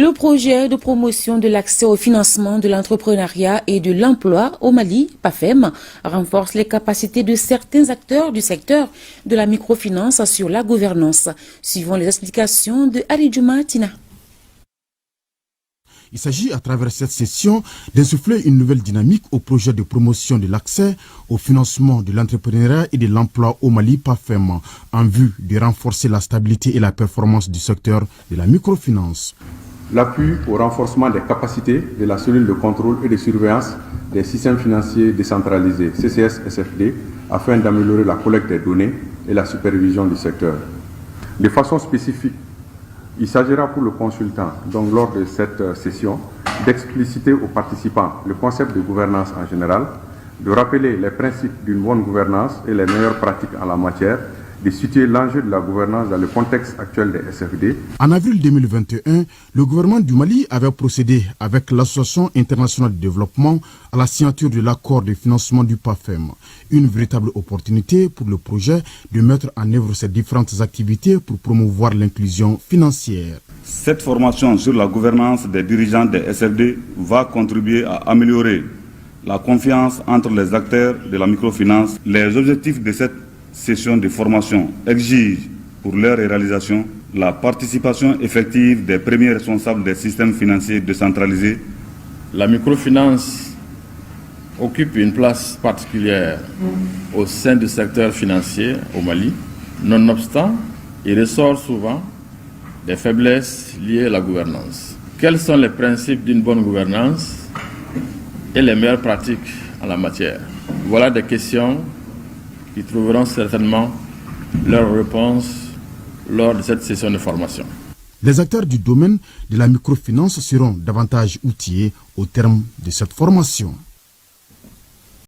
Le projet de promotion de l'accès au financement de l'entrepreneuriat et de l'emploi au Mali, PAFEM, renforce les capacités de certains acteurs du secteur de la microfinance sur la gouvernance. Suivant les explications de Aridjouma Tina. Il s'agit à travers cette session d'insuffler une nouvelle dynamique au projet de promotion de l'accès au financement de l'entrepreneuriat et de l'emploi au Mali, PAFEM, en vue de renforcer la stabilité et la performance du secteur de la microfinance. L'appui au renforcement des capacités de la cellule de contrôle et de surveillance des systèmes financiers décentralisés, CCS-SFD, afin d'améliorer la collecte des données et la supervision du secteur. De façon spécifique, il s'agira pour le consultant, donc lors de cette session, d'expliciter aux participants le concept de gouvernance en général, de rappeler les principes d'une bonne gouvernance et les meilleures pratiques en la matière, de situer l'enjeu de la gouvernance dans le contexte actuel des SFD. En avril 2021, le gouvernement du Mali avait procédé avec l'Association internationale de développement à la signature de l'accord de financement du PAFEM. Une véritable opportunité pour le projet de mettre en œuvre ces différentes activités pour promouvoir l'inclusion financière. Cette formation sur la gouvernance des dirigeants des SFD va contribuer à améliorer la confiance entre les acteurs de la microfinance. Les objectifs de cette session de formation exige pour leur réalisation la participation effective des premiers responsables des systèmes financiers décentralisés. La microfinance occupe une place particulière au sein du secteur financier au Mali. Nonobstant, il ressort souvent des faiblesses liées à la gouvernance. Quels sont les principes d'une bonne gouvernance et les meilleures pratiques en la matière? Voilà des questions qui trouveront certainement leurs réponses lors de cette session de formation. Les acteurs du domaine de la microfinance seront davantage outillés au terme de cette formation.